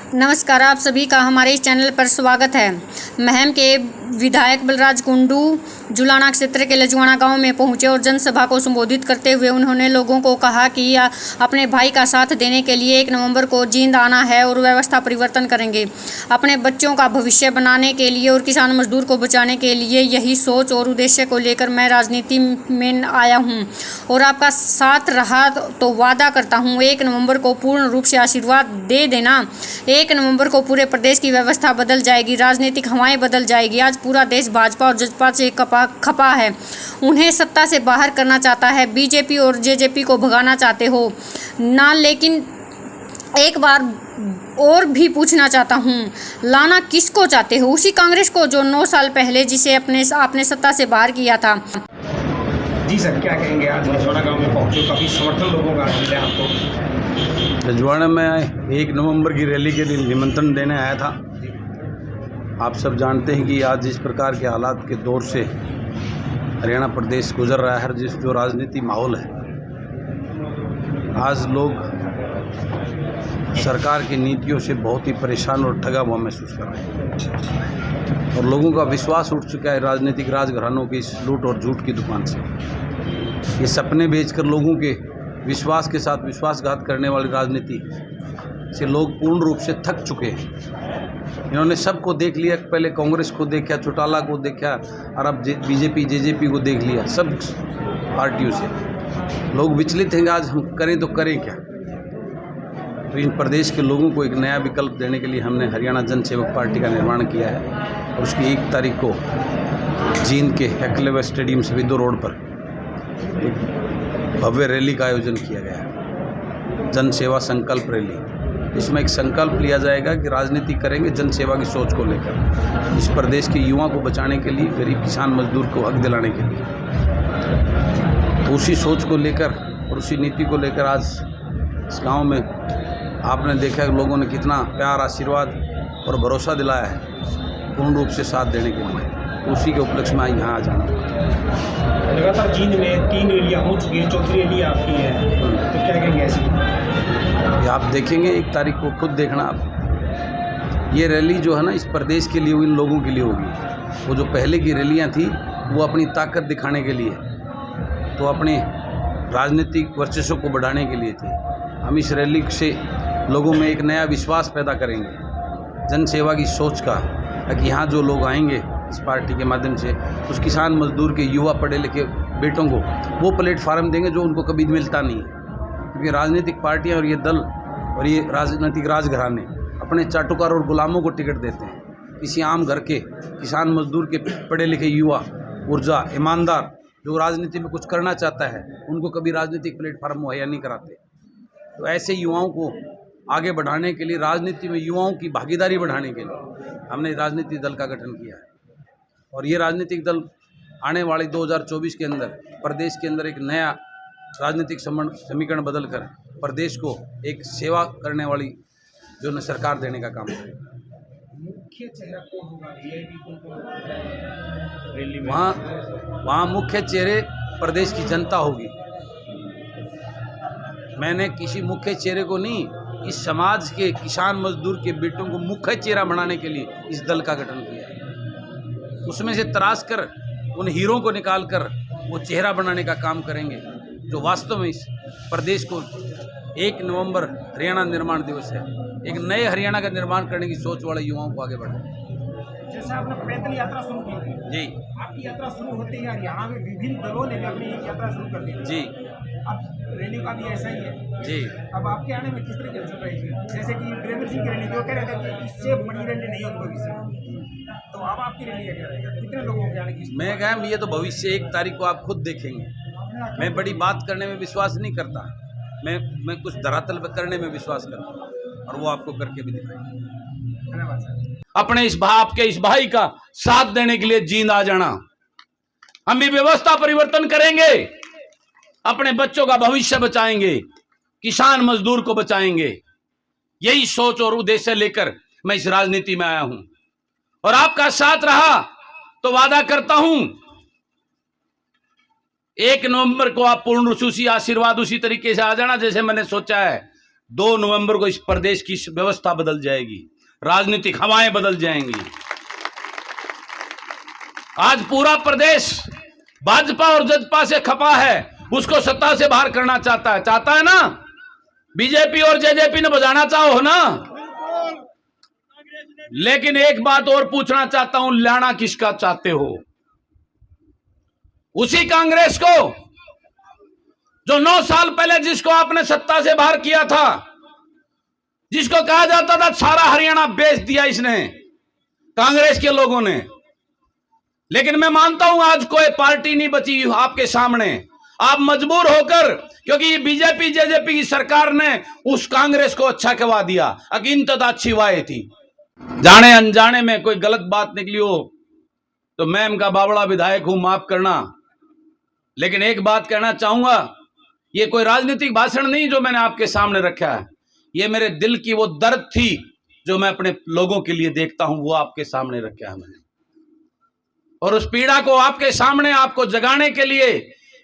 नमस्कार, आप सभी का हमारे इस चैनल पर स्वागत है। महम के विधायक बलराज कुंडू जुलाना क्षेत्र के लजुआना गांव में पहुंचे और जनसभा को संबोधित करते हुए उन्होंने लोगों को कहा कि अपने भाई का साथ देने के लिए 1 नवंबर को जींद आना है और व्यवस्था परिवर्तन करेंगे। अपने बच्चों का भविष्य बनाने के लिए और किसान मजदूर को बचाने के लिए यही सोच और उद्देश्य को लेकर मैं राजनीति में आया हूं और आपका साथ रहा तो वादा करता हूं 1 नवंबर को पूर्ण रूप से आशीर्वाद दे देना। 1 नवंबर को पूरे प्रदेश की व्यवस्था बदल जाएगी, राजनीतिक हवाएं बदल जाएगी। आज पूरा देश भाजपा और जसपा से खपा है, उन्हें सत्ता से बाहर करना चाहता है। बीजेपी और जेजेपी को भगाना चाहते हो ना, लेकिन एक बार और भी पूछना चाहता हूं, लाना किसको चाहते हो? उसी कांग्रेस को जो 9 साल पहले जिसे आपने सत्ता से बाहर किया था। जी सर, क्या कहेंगे? आज लजुआना गांव में पहुंचे, काफ़ी समर्थन लोगों का मिला आपको। लजुआना में 1 नवंबर की रैली के दिन निमंत्रण देने आया था। आप सब जानते हैं कि आज जिस प्रकार के हालात के दौर से हरियाणा प्रदेश गुजर रहा है, जो राजनीति माहौल है, आज लोग सरकार की नीतियों से बहुत ही परेशान और ठगा हुआ महसूस कर रहे हैं और लोगों का विश्वास उठ चुका है राजनीतिक राजघरानों की इस लूट और झूठ की दुकान से। ये सपने बेचकर लोगों के विश्वास के साथ विश्वासघात करने वाली राजनीति से लोग पूर्ण रूप से थक चुके हैं। इन्होंने सबको देख लिया, पहले कांग्रेस को देखा, चौटाला को देखा और अब बीजेपी जेजेपी को देख लिया। सब पार्टियों से लोग विचलित हैं। आज हम करें तो करें क्या? तो इन प्रदेश के लोगों को एक नया विकल्प देने के लिए हमने हरियाणा जन सेवक पार्टी का निर्माण किया है और उसकी 1 तारीख को जींद के एकलव्य स्टेडियम सविदो रोड पर एक भव्य रैली का आयोजन किया गया है, जन सेवा संकल्प रैली। इसमें एक संकल्प लिया जाएगा कि राजनीति करेंगे जन सेवा की सोच को लेकर, इस प्रदेश के युवा को बचाने के लिए, गरीब किसान मजदूर को हक दिलाने के लिए। तो उसी सोच को लेकर और उसी नीति को लेकर आज इस गांव में आपने देखा कि लोगों ने कितना प्यार, आशीर्वाद और भरोसा दिलाया है पूर्ण रूप से साथ देने के लिए। तो उसी के उपलक्ष्य में यहाँ आ जाना। लगातार जींद में 3 रैलियाँ हो चुकी हैं, 4थी रैली आपकी है, तो क्या कहेंगे ऐसी? ये आप देखेंगे 1 तारीख को, खुद देखना आप। ये रैली जो है ना, इस प्रदेश के लिए, इन लोगों के लिए होगी। वो जो पहले की रैलियाँ थी वो अपनी ताकत दिखाने के लिए, तो अपने राजनीतिक वर्चस्व को बढ़ाने के लिए थी। हम इस रैली से लोगों में एक नया विश्वास पैदा करेंगे जन सेवा की सोच का, ताकि यहाँ जो लोग आएंगे इस पार्टी के माध्यम से, उस किसान मजदूर के, युवा पढ़े लिखे बेटों को वो प्लेटफार्म देंगे जो उनको कभी मिलता नहीं है। क्योंकि राजनीतिक पार्टियाँ और ये दल और ये राजनीतिक राजघराने अपने चाटुकार और गुलामों को टिकट देते हैं। किसी आम घर के किसान मजदूर के, पढ़े लिखे युवा, ऊर्जा, ईमानदार जो राजनीति में कुछ करना चाहता है, उनको कभी राजनीतिक प्लेटफार्म मुहैया नहीं कराते। तो ऐसे युवाओं को आगे बढ़ाने के लिए, राजनीति में युवाओं की भागीदारी बढ़ाने के लिए हमने राजनीतिक दल का गठन किया है। और ये राजनीतिक दल आने वाले 2024 के अंदर प्रदेश के अंदर एक नया राजनीतिक समीकरण बदलकर प्रदेश को एक सेवा करने वाली जो न सरकार देने का काम करेगा। मुख्य चेहरा कौन होगा? रैली में वहाँ मुख्य चेहरे प्रदेश की जनता होगी। मैंने किसी मुख्य चेहरे को नहीं, इस समाज के किसान मजदूर के बेटों को मुख्य चेहरा बनाने के लिए इस दल का गठन किया है। उसमें से तराश कर उन हीरों को निकाल कर वो चेहरा बनाने का काम करेंगे जो वास्तव में इस प्रदेश को 1 नवंबर हरियाणा निर्माण दिवस है, एक नए हरियाणा का निर्माण करने की सोच वाले युवाओं को आगे बढ़ाए। जैसे आपने पैदल यात्रा शुरू की थी, जी, आपकी यात्रा शुरू होते ही हरियाणा में विभिन्न दलों ने भी अपनी यात्रा शुरू कर दी थी। जी, अब रैली का भी ऐसा ही है। जी। अब आपके आने में किस तरह की अड़चन रहेगी? जैसे कि वीरेंद्र सिंह की रैली जो कह रहे थे कि इससे बड़ी रैली नहीं होगी भविष्य, तो अब आपकी रैली क्या रहेगा? कितने लोगों के आने की? मैं कहा ये तो भविष्य 1 तारीख को आप खुद देखेंगे। मैं बड़ी बात करने में विश्वास नहीं करता, मैं कुछ धरातल पर करने में विश्वास करता हूँ और वो आपको करके भी दिखाएंगे। धन्यवाद सर। अपने इस बाप के, इस भाई का साथ देने के लिए जींद आ जाना। हम भी व्यवस्था परिवर्तन करेंगे, अपने बच्चों का भविष्य बचाएंगे, किसान मजदूर को बचाएंगे। यही सोच और उद्देश्य लेकर मैं इस राजनीति में आया हूं और आपका साथ रहा तो वादा करता हूं 1 नवंबर को आप पूर्ण रूप से आशीर्वाद उसी तरीके से आ जाना जैसे मैंने सोचा है। 2 नवंबर को इस प्रदेश की व्यवस्था बदल जाएगी, राजनीतिक हवाएं बदल जाएंगी। आज पूरा प्रदेश भाजपा और जजपा से खपा है, उसको सत्ता से बाहर करना चाहता है ना। बीजेपी और जेजेपी ने बजाना चाहो ना। लेकिन एक बात और पूछना चाहता हूं, लाना किसका चाहते हो? उसी कांग्रेस को जो 9 साल पहले जिसको आपने सत्ता से बाहर किया था, जिसको कहा जाता था सारा हरियाणा बेच दिया इसने, कांग्रेस के लोगों ने। लेकिन मैं मानता हूं आज कोई पार्टी नहीं बची आपके सामने। आप मजबूर होकर, क्योंकि बीजेपी जेजेपी की सरकार ने उस कांग्रेस को अच्छा कहवा दिया, अकिंतत अच्छी वाए थी। जाने अनजाने में कोई गलत बात निकली हो तो मैं इनका बावड़ा विधायक हूं, माफ करना। लेकिन एक बात कहना चाहूंगा, ये कोई राजनीतिक भाषण नहीं जो मैंने आपके सामने रखा है, ये मेरे दिल की वो दर्द थी जो मैं अपने लोगों के लिए देखता हूं, वो आपके सामने रखा है मैंने। और उस पीड़ा को आपके सामने आपको जगाने के लिए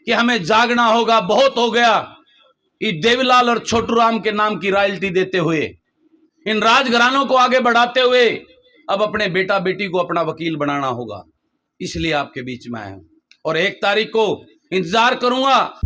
कि हमें जागना होगा, बहुत हो गया ये देवीलाल और छोटू राम के नाम की रॉयल्टी देते हुए, इन राजघरानों को आगे बढ़ाते हुए अब अपने बेटा बेटी को अपना वकील बनाना होगा। इसलिए आपके बीच में आया हूं और 1 तारीख को इंतजार करूंगा।